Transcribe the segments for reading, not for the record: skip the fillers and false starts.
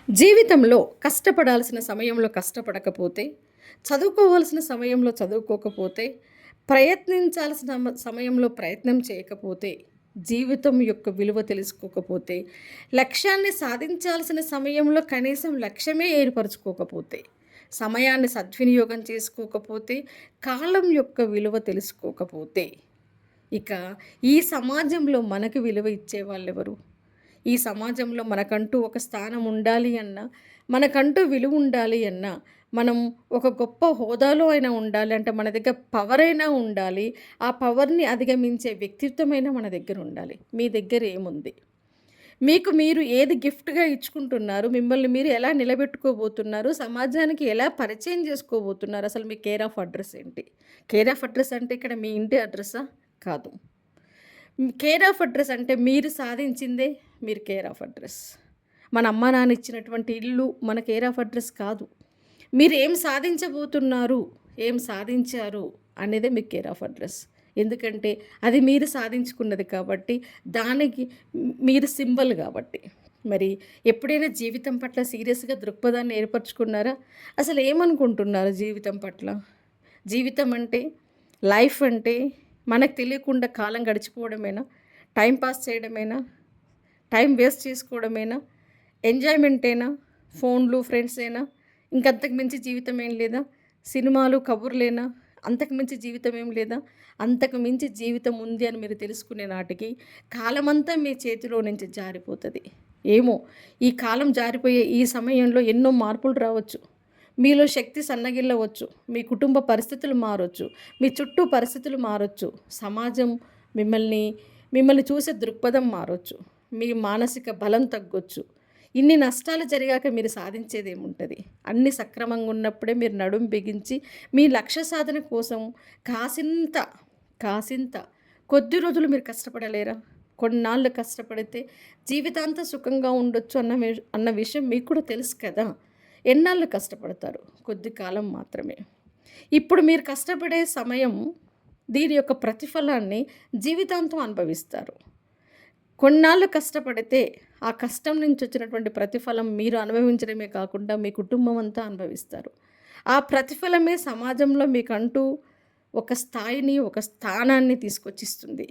జీవితంలో కష్టపడాల్సిన సమయంలో కష్టపడకపోతే, చదువుకోవాల్సిన సమయంలో చదువుకోకపోతే, ప్రయత్నించాల్సిన సమయంలో ప్రయత్నం చేయకపోతే, జీవితం యొక్క విలువ తెలుసుకోకపోతే, లక్ష్యాన్ని సాధించాల్సిన సమయంలో కనీసం లక్ష్యమే ఏర్పరచుకోకపోతే, సమయాన్ని సద్వినియోగం చేసుకోకపోతే, కాలం యొక్క విలువ తెలుసుకోకపోతే, ఇక ఈ సమాజంలో మనకు విలువ ఇచ్చేవాళ్ళెవరు? ఈ సమాజంలో మనకంటూ ఒక స్థానం ఉండాలి అన్నా, మనకంటూ విలువ ఉండాలి అన్నా, మనం ఒక గొప్ప హోదాలో అయినా ఉండాలి అంటే మన దగ్గర పవర్ అయినా ఉండాలి. ఆ పవర్‌ని అధిగమించే వ్యక్తిత్వమైనా మన దగ్గర ఉండాలి. మీ దగ్గర ఏముంది? మీకు మీరు ఏది గిఫ్ట్‌గా ఇచ్చుకుంటున్నారు? మిమ్మల్ని మీరు ఎలా నిలబెట్టుకోబోతున్నారు? సమాజానికి ఎలా పరిచయం చేసుకోబోతున్నారు? అసలు మీ కేర్ ఆఫ్ అడ్రెస్ ఏంటి? కేర్ ఆఫ్ అడ్రెస్ అంటే ఇక్కడ మీ ఇంటి అడ్రెస్సా? కాదు. కేర్ ఆఫ్ అడ్రెస్ అంటే మీరు సాధించిందే మీరు కేర్ ఆఫ్ అడ్రెస్. మన అమ్మా నాన్న ఇచ్చినటువంటి ఇల్లు మన కేర్ ఆఫ్ అడ్రెస్ కాదు. మీరు ఏం సాధించబోతున్నారు, ఏం సాధించారు అనేదే మీ కేర్ ఆఫ్ అడ్రెస్. ఎందుకంటే అది మీరు సాధించుకున్నది కాబట్టి, దానికి మీరు సింబల్ కాబట్టి. మరి ఎప్పుడైనా జీవితం పట్ల సీరియస్‌గా దృక్పథాన్ని ఏర్పరచుకున్నారా? అసలు ఏమనుకుంటున్నారు జీవితం పట్ల? జీవితం అంటే, లైఫ్ అంటే మనకు తెలియకుండా కాలం గడిచిపోవడమేనా? టైం పాస్ చేయడమేనా? టైం వేస్ట్ చేసుకోవడమేనా? ఎంజాయ్‌మెంటేనా? ఫోన్‌లు, ఫ్రెండ్సేనా? ఇంకంతకు మించి జీవితం ఏం లేదా? సినిమాలు, కబుర్లేనా? అంతకు మించి జీవితం ఏం లేదా? అంతకు మించి జీవితం ఉంది అని మీరు తెలుసుకునే నాటికి కాలమంతా మీ చేతిలో నుంచి జారిపోతది. ఏమో ఈ కాలం జారిపోయే ఈ సమయంలో ఎన్నో మార్పులు రావచ్చు. మీలో శక్తి సన్నగిల్లవచ్చు. మీ కుటుంబ పరిస్థితులు మారొచ్చు. మీ చుట్టూ పరిస్థితులు మారొచ్చు. సమాజం మిమ్మల్ని మిమ్మల్ని చూసే దృక్పథం మారొచ్చు. మీ మానసిక బలం తగ్గొచ్చు. ఇన్ని నష్టాలు జరిగాక మీరు సాధించేదేముంటది? అన్నీ సక్రమంగా ఉన్నప్పుడే మీరు నడుం బిగించి మీ లక్ష్య సాధన కోసం కాసింత, కాసింత కొద్ది రోజులు మీరు కష్టపడలేరా? కొన్నాళ్ళు కష్టపడితే జీవితాంతం సుఖంగా ఉండొచ్చు అన్న విషయం మీకు కూడా తెలుసు కదా! ఎన్నాళ్ళు కష్టపడతారు? కొద్ది కాలం మాత్రమే. ఇప్పుడు మీరు కష్టపడే సమయం దీని యొక్క ప్రతిఫలాన్ని జీవితాంతం అనుభవిస్తారు. కొన్నాళ్ళు కష్టపడితే ఆ కష్టం నుంచి వచ్చినటువంటి ప్రతిఫలం మీరు అనుభవించడమే కాకుండా మీ కుటుంబం అంతా అనుభవిస్తారు. ఆ ప్రతిఫలమే సమాజంలో మీకంటూ ఒక స్థాయిని, ఒక స్థానాన్ని తీసుకొచ్చిస్తుంది.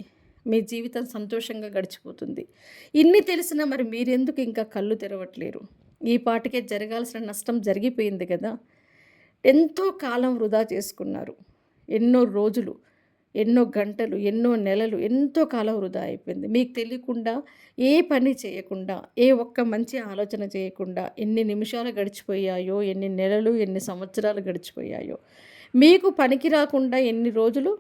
మీ జీవితం సంతోషంగా గడిచిపోతుంది. ఇన్ని తెలిసినా మరి మీరెందుకు ఇంకా కళ్ళు తెరవట్లేరు? ఈ పాటికే జరగాల్సిన నష్టం జరిగిపోయింది కదా! ఎంతో కాలం వృధా చేసుకున్నారు. ఎన్నో రోజులు, ఎన్నో గంటలు, ఎన్నో నెలలు, ఎంతో కాలం వృధా అయిపోయింది. మీకు తెలియకుండా ఏ పని చేయకుండా, ఏ ఒక్క మంచి ఆలోచన చేయకుండా ఎన్ని నిమిషాలు గడిచిపోయాయో, ఎన్ని నెలలు, ఎన్ని సంవత్సరాలు గడిచిపోయాయో. మీకు పనికి రాకుండా ఎన్ని రోజులు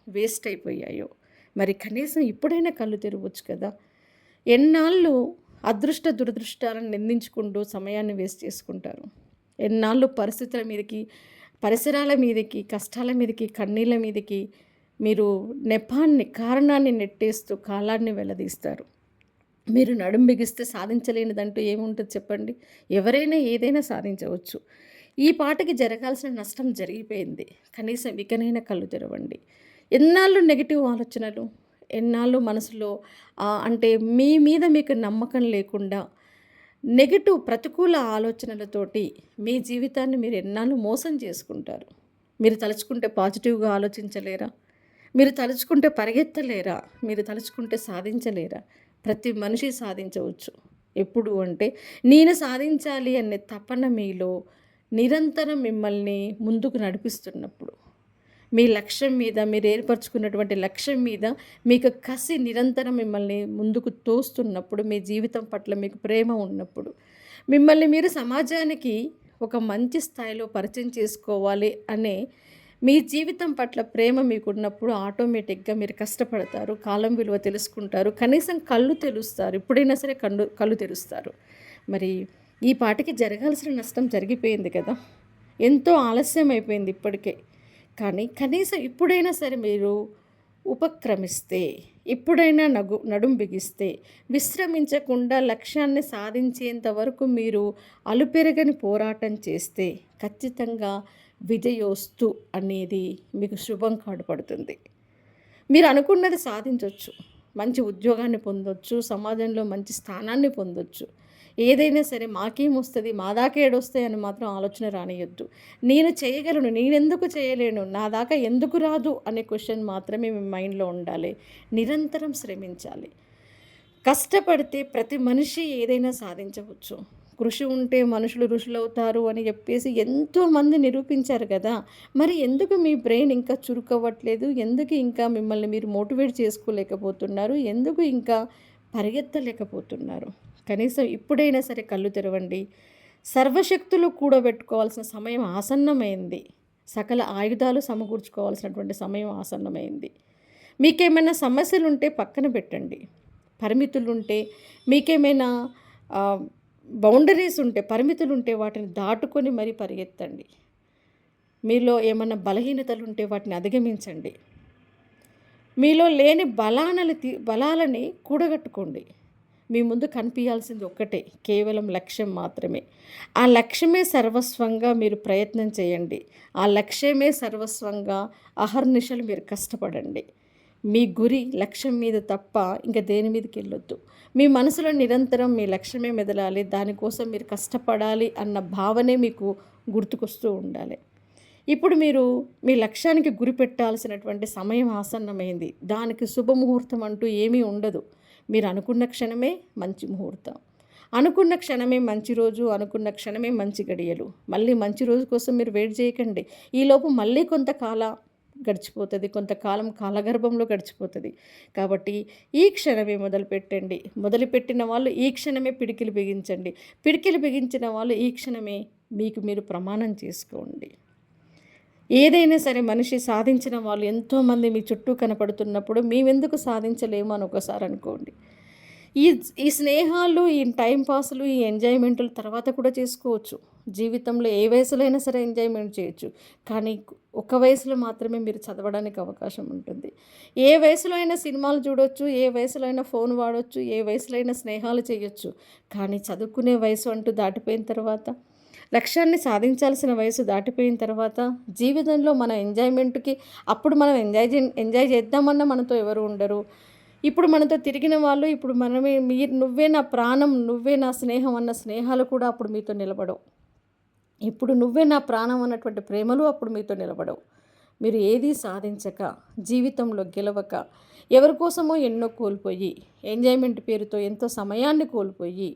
వేస్ట్ అయిపోయాయో. మరి కనీసం ఇప్పుడైనా కళ్ళు తెరవచ్చు కదా! ఎన్నాళ్ళు అదృష్ట దురదృష్టాలను నిందించుకుంటూ సమయాన్ని వేస్ట్ చేసుకుంటారు. ఎన్నాళ్ళు పరిస్థితుల మీదకి, పరిసరాల మీదకి, కష్టాల మీదకి, కన్నీళ్ళ మీదకి మీరు కారణాన్ని నెట్టేస్తూ కాలాన్ని వెల్లదీస్తారు. మీరు నడుం బిగిస్తే సాధించలేనిదంటూ ఏముంటది చెప్పండి? ఎవరైనా ఏదైనా సాధించవచ్చు. ఈ పాటకి జరగాల్సిన నష్టం జరిగిపోయింది. కనీసం ఇకనైనా కళ్ళు తెరవండి. ఎన్నాళ్ళు నెగెటివ్ ఆలోచనలు, ఎన్నాళ్ళు మనసులో అంటే మీ మీద మీకు నమ్మకం లేకుండా నెగెటివ్ ప్రతికూల ఆలోచనలతోటి మీ జీవితాన్ని మీరు ఎన్నాళ్ళు మోసం చేసుకుంటారు. మీరు తలుచుకుంటే పాజిటివ్‌గా ఆలోచించలేరా? మీరు తలుచుకుంటే పరిగెత్తలేరా? మీరు తలుచుకుంటే సాధించలేరా? ప్రతి మనిషి సాధించవచ్చు. ఎప్పుడు అంటే నేను సాధించాలి అనే తపన మీలో నిరంతరం మిమ్మల్ని ముందుకు నడిపిస్తున్నప్పుడు. మీ లక్ష్యం మీద మీరు ఏర్పరచుకున్నటువంటి లక్ష్యం మీద మీకు కసి నిరంతరం మిమ్మల్ని ముందుకు తోస్తున్నప్పుడు, మీ జీవితం పట్ల మీకు ప్రేమ ఉన్నప్పుడు, మిమ్మల్ని మీరు సమాజానికి ఒక మంచి స్థాయిలో పరిచయం చేసుకోవాలి అనే మీ జీవితం పట్ల ప్రేమ మీకున్నప్పుడు ఆటోమేటిక్‌గా మీరు కష్టపడతారు. కాలం విలువ తెలుసుకుంటారు. కనీసం కళ్ళు తెరుస్తారు. ఇప్పుడైనా సరే కళ్ళు తెరుస్తారు. మరి ఈ పాటికి జరగాల్సిన నష్టం జరిగిపోయింది కదా! ఎంతో ఆలస్యం అయిపోయింది ఇప్పటికే. కానీ కనీసం ఇప్పుడైనా సరే మీరు ఉపక్రమిస్తే, ఇప్పుడైనా నడుం బిగిస్తే, విశ్రమించకుండా లక్ష్యాన్ని సాధించేంత వరకు మీరు అలుపెరగని పోరాటం చేస్తే ఖచ్చితంగా విజయోస్తు అనేది మీకు శుభం కార్డు పడుతుంది. మీరు అనుకున్నది సాధించొచ్చు. మంచి ఉద్యోగాన్ని పొందొచ్చు. సమాజంలో మంచి స్థానాన్ని పొందొచ్చు. ఏదైనా సరే మాకేమొస్తది, మా దాకా ఏడొస్తాయి అని మాత్రం ఆలోచన రానియొద్దు. నేను చేయగలను, నేనెందుకు చేయలేను, నా దాకా ఎందుకు రాదు అనే క్వెషన్ మాత్రమే మీ మైండ్‌లో ఉండాలి. నిరంతరం శ్రమించాలి. కష్టపడితే ప్రతి మనిషి ఏదైనా సాధించవచ్చు. కృషి ఉంటే మనుషులు ఋషులవుతారు అని చెప్పేసి ఎంతోమంది నిరూపించారు కదా! మరి ఎందుకు మీ బ్రెయిన్ ఇంకా చురుకవ్వట్లేదు? ఎందుకు ఇంకా మిమ్మల్ని మీరు మోటివేట్ చేసుకోలేకపోతున్నారు? ఎందుకు ఇంకా పరిగెత్తలేకపోతున్నారు? కనీసం ఇప్పుడైనా సరే కళ్ళు తెరవండి. సర్వశక్తులు కూడబెట్టుకోవాల్సిన సమయం ఆసన్నమైంది. సకల ఆయుధాలు సమకూర్చుకోవాల్సినటువంటి సమయం ఆసన్నమైంది. మీకేమైనా సమస్యలుంటే పక్కన పెట్టండి. పరిమితులుంటే, మీకేమైనా ఆహ్, బౌండరీస్ ఉంటే, పరిమితులుంటే వాటిని దాటుకొని మరీ పరిగెత్తండి. మీలో ఏమన్నా బలహీనతలుంటే వాటిని అధిగమించండి. మీలో లేని బలాలని కూడగట్టుకోండి. మీ ముందు కనిపియాల్సింది ఒక్కటే, కేవలం లక్ష్యం మాత్రమే. ఆ లక్ష్యమే సర్వస్వంగా మీరు ప్రయత్నం చేయండి. ఆ లక్ష్యమే సర్వస్వంగా అహర్నిశలు మీరు కష్టపడండి. మీ గురి లక్ష్యం మీద తప్ప ఇంక దేని మీదకెళ్ళొద్దు. మీ మనసులో నిరంతరం మీ లక్ష్యమే మెదలాలి. దానికోసం మీరు కష్టపడాలి అన్న భావనే మీకు గుర్తుకొస్తూ ఉండాలి. ఇప్పుడు మీరు మీ లక్ష్యానికి గురి పెట్టాల్సినటువంటి సమయం ఆసన్నమైంది. దానికి శుభముహూర్తం అంటూ ఏమీ ఉండదు. మీరు అనుకున్న క్షణమే మంచి ముహూర్తం. అనుకున్న క్షణమే మంచి రోజు, అనుకున్న క్షణమే మంచి గడియలు. మళ్ళీ మంచి రోజు కోసం మీరు వెయిట్ చేయకండి. ఈలోపు మళ్ళీ గడిచిపోతుంది. కొంతకాలం కాలగర్భంలో గడిచిపోతుంది. కాబట్టి ఈ క్షణమే మొదలుపెట్టండి. మొదలుపెట్టిన వాళ్ళు ఈ క్షణమే పిడికిలి బిగించండి. పిడికిలి బిగించిన వాళ్ళు ఈ క్షణమే మీకు మీరు ప్రమాణం చేసుకోండి. ఏదైనా సరే మనిషి సాధించిన వాళ్ళు ఎంతోమంది మీ చుట్టూ కనపడుతున్నప్పుడు మేమెందుకు సాధించలేము అని ఒకసారి అనుకోండి. ఈ ఈ స్నేహాలు, ఈ టైం పాసులు, ఈ ఎంజాయ్మెంట్లు తర్వాత కూడా చేసుకోవచ్చు. జీవితంలో ఏ వయసులో అయినా సరే ఎంజాయ్మెంట్ చేయొచ్చు. కానీ ఒక వయసులో మాత్రమే మీరు చదవడానికి అవకాశం ఉంటుంది. ఏ వయసులో అయినా సినిమాలు చూడొచ్చు, ఏ వయసులో అయినా ఫోన్ వాడొచ్చు, ఏ వయసులో అయినా స్నేహాలు చేయొచ్చు. కానీ చదువుకునే వయసు అంటూ దాటిపోయిన తర్వాత, లక్ష్యాన్ని సాధించాల్సిన వయసు దాటిపోయిన తర్వాత, జీవితంలో మన ఎంజాయ్మెంట్‌కి అప్పుడు మనం ఎంజాయ్ చేద్దామన్నా మనతో ఎవరు ఉండరు. ఇప్పుడు మనతో తిరిగిన వాళ్ళు ఇప్పుడు నువ్వే నా ప్రాణం, నువ్వే నా స్నేహం అన్న స్నేహాలు కూడా అప్పుడు మీతో నిలబడవు. ఇప్పుడు నువ్వే నా ప్రాణం అన్నటువంటి ప్రేమలు అప్పుడు మీతో నిలబడవు. మీరు ఏదీ సాధించక, జీవితంలో గెలవక, ఎవరి కోసమో ఎన్నో కోల్పోయి, ఎంజాయ్మెంట్ పేరుతో ఎంతో సమయాన్ని కోల్పోయి,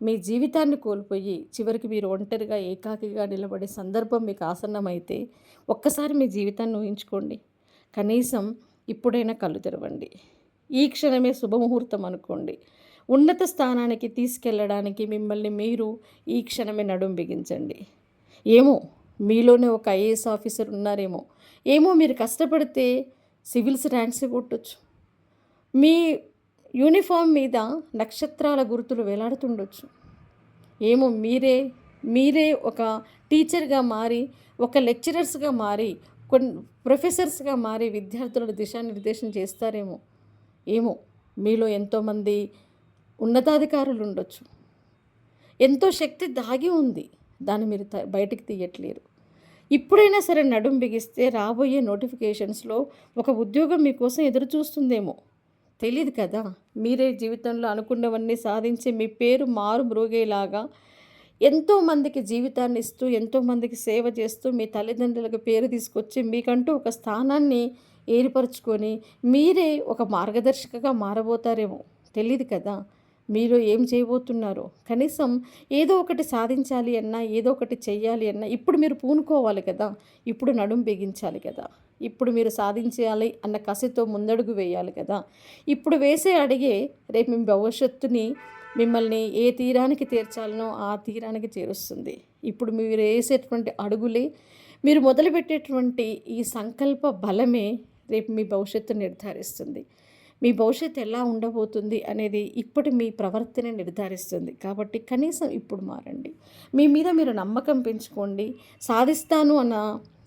మీ జీవితాన్ని కోల్పోయి, చివరికి మీరు ఒంటరిగా ఏకాకిగా నిలబడే సందర్భం మీకు ఆసన్నమైతే ఒక్కసారి మీ జీవితాన్ని ఊహించుకోండి. కనీసం ఇప్పుడైనా కళ్ళు తెరవండి. ఈ క్షణమే శుభముహూర్తం అనుకోండి. ఉన్నత స్థానానికి తీసుకెళ్ళడానికి మిమ్మల్ని మీరు ఈ క్షణమే నడుం బిగించండి. ఏమో మీలోనే ఒక ఐఏఎస్ ఆఫీసర్ ఉన్నారేమో, ఏమో మీరు కష్టపడితే సివిల్స్ ర్యాంక్స్ కొట్టొచ్చు. మీ యూనిఫామ్ మీద నక్షత్రాల గుర్తులు వేలాడుతుండొచ్చు. ఏమో మీరే ఒక టీచర్గా మారి, ఒక లెక్చరర్స్గా మారి, ప్రొఫెసర్స్గా మారి విద్యార్థులను దిశానిర్దేశం చేస్తారేమో. ఏమో మీలో ఎంతోమంది ఉన్నతాధికారులు ఉండొచ్చు. ఎంతో శక్తి దాగి ఉంది. దాన్ని మీరు బయటికి తీయట్లేరు. ఇప్పుడైనా సరే నడుం బిగిస్తే రాబోయే నోటిఫికేషన్స్లో ఒక ఉద్యోగం మీకోసం ఎదురు చూస్తుందేమో. తెలీదు కదా. మీరే జీవితంలో అనుకున్నవన్నీ సాధించి మీ పేరు మారు మ్రోగేలాగా ఎంతోమందికి జీవితాన్ని ఇస్తూ, ఎంతోమందికి సేవ చేస్తూ, మీ తల్లిదండ్రులకు పేరు తీసుకొచ్చి మీకంటూ ఒక స్థానాన్ని ఏర్పరచుకొని మీరే ఒక మార్గదర్శకగా మారబోతారేమో. తెలీదు కదా మీరు ఏం చేయబోతున్నారో. కనీసం ఏదో ఒకటి సాధించాలి అన్నా, ఏదో ఒకటి చెయ్యాలి అన్నా ఇప్పుడు మీరు పూనుకోవాలి కదా. ఇప్పుడు నడుం బిగించాలి కదా. ఇప్పుడు మీరు సాధించాలి అన్న కసితో ముందడుగు వేయాలి కదా. ఇప్పుడు వేసే అడిగే రేపు మీ భవిష్యత్తుని మిమ్మల్ని ఏ తీరానికి చేర్చాలనో ఆ తీరానికి చేరుస్తుంది. ఇప్పుడు మీరు వేసేటువంటి అడుగులే, మీరు మొదలుపెట్టేటువంటి ఈ సంకల్ప బలమే రేపు మీ భవిష్యత్తు నిర్ధారిస్తుంది. మీ భవిష్యత్తు ఎలా ఉండబోతుంది అనేది ఇప్పటి మీ ప్రవర్తన నిర్ధారిస్తుంది. కాబట్టి కనీసం ఇప్పుడు మారండి. మీ మీద మీరు నమ్మకం పెంచుకోండి. సాధిస్తాను అన్న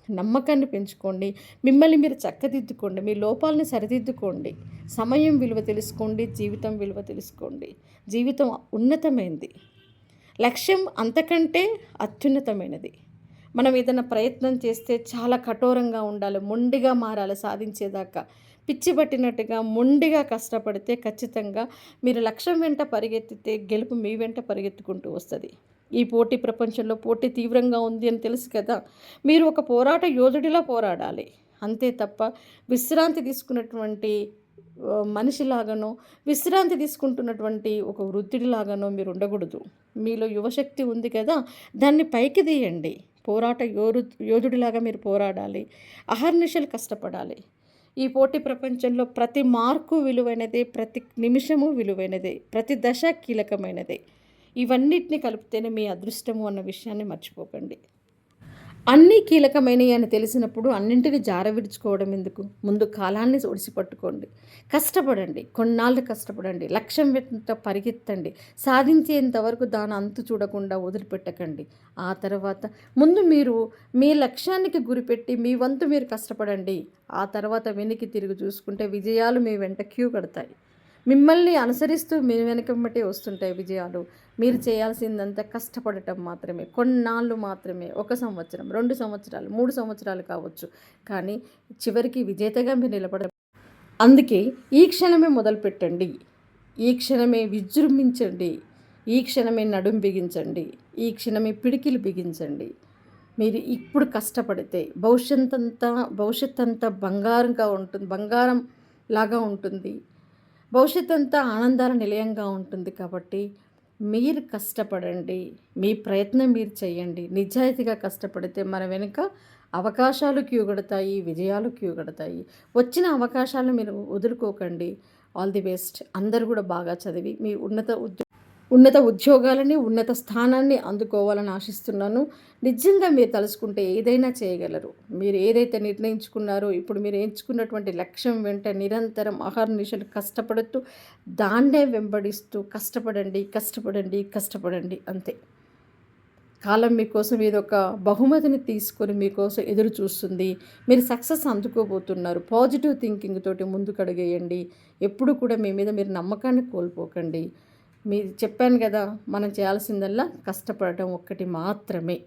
నమ్మకాన్ని పెంచుకోండి. మిమ్మల్ని మీరు చక్కదిద్దుకోండి. మీ లోపాలని సరిదిద్దుకోండి. సమయం విలువ తెలుసుకోండి. జీవితం విలువ తెలుసుకోండి. జీవితం ఉన్నతమైనది. లక్ష్యం అంతకంటే అత్యున్నతమైనది. మనం ఏదైనా ప్రయత్నం చేస్తే చాలా కఠోరంగా ఉండాలి, మొండిగా మారాలి సాధించేదాకా. పిచ్చి పట్టినట్టుగా మొండిగా కష్టపడితే ఖచ్చితంగా మీరు లక్ష్యం వెంట పరిగెత్తితే గెలుపు మీ వెంట పరిగెత్తుకుంటూ వస్తుంది. ఈ పోటీ ప్రపంచంలో పోటీ తీవ్రంగా ఉంది అని తెలుసు కదా! మీరు ఒక పోరాట యోధుడిలా పోరాడాలి. అంతే తప్ప విశ్రాంతి తీసుకున్నటువంటి మనిషిలాగానో, విశ్రాంతి తీసుకుంటున్నటువంటి ఒక వృద్ధుడిలాగానో మీరు ఉండకూడదు. మీలో యువశక్తి ఉంది కదా! దాన్ని పైకి తీయండి. పోరాట యోధుడిలాగా మీరు పోరాడాలి. అహర్నిశలు కష్టపడాలి. ఈ పోటీ ప్రపంచంలో ప్రతి మార్కు విలువైనదే, ప్రతి నిమిషము విలువైనదే, ప్రతి దశ కీలకమైనదే. ఇవన్నిటిని కలిపితేనే మీ అదృష్టము అన్న విషయాన్ని మర్చిపోకండి. అన్నీ కీలకమైనవి అని తెలిసినప్పుడు అన్నింటిని జారవిడుచుకోవడం ఎందుకు? ముందు కాలాన్ని ఒడిసి పట్టుకోండి. కష్టపడండి. కొన్నాళ్ళు కష్టపడండి. లక్ష్యం వెంట పరిగెత్తండి. సాధించేంత వరకు దాని అంతు చూడకుండా వదిలిపెట్టకండి. ఆ తర్వాత ముందు మీరు మీ లక్ష్యానికి గురిపెట్టి మీ వంతు మీరు కష్టపడండి. ఆ తర్వాత వెనక్కి తిరిగి చూసుకుంటే విజయాలు మీ వెంట క్యూ కడతాయి. మిమ్మల్ని అనుసరిస్తూ మీ వెనకమ్మటే వస్తుంటాయి విజయాలు. మీరు చేయాల్సిందంతా కష్టపడటం మాత్రమే. కొన్నాళ్ళు మాత్రమే. 1 సంవత్సరం, 2 సంవత్సరాలు, 3 సంవత్సరాలు కావచ్చు. కానీ చివరికి విజేతగా మీరు నిలబడ అందుకే ఈ క్షణమే మొదలుపెట్టండి. ఈ క్షణమే విజృంభించండి. ఈ క్షణమే నడుం బిగించండి. ఈ క్షణమే పిడికిలు బిగించండి. మీరు ఇప్పుడు కష్టపడితే భవిష్యత్తంతా బంగారం లాగా ఉంటుంది. భవిష్యత్తంతా ఆనందాల నిలయంగా ఉంటుంది. కాబట్టి మీరు కష్టపడండి. మీ ప్రయత్నం మీరు చేయండి. నిజాయితీగా కష్టపడితే మన వెనుక అవకాశాలు క్యూ కడతాయి, విజయాలు క్యూ కడతాయి. వచ్చిన అవకాశాలను మీరు వదులుకోకండి. All the best. అందరూ కూడా బాగా చదివి మీ ఉన్నత ఉద్యోగాలని, ఉన్నత స్థానాన్ని అందుకోవాలని ఆశిస్తున్నాను. నిజంగా మీరు తలుచుకుంటే ఏదైనా చేయగలరు. మీరు ఏదైతే నిర్ణయించుకున్నారో, ఇప్పుడు మీరు ఎంచుకున్నటువంటి లక్ష్యం వెంట నిరంతరం అహర్నిశలు కష్టపడుతూ దాన్నే వెంబడిస్తూ కష్టపడండి అంతే. కాలం మీకోసం ఏదొక బహుమతిని తీసుకొని మీకోసం ఎదురు చూస్తుంది. మీరు సక్సెస్ అందుకోబోతున్నారు. పాజిటివ్ థింకింగ్ తోటి ముందుకడుగేయండి. ఎప్పుడు కూడా మీ మీద మీరు నమ్మకాన్ని కోల్పోకండి. మీరు చెప్పాను కదా, మనం చేయాల్సిందల్లా కష్టపడటం ఒక్కటి మాత్రమే.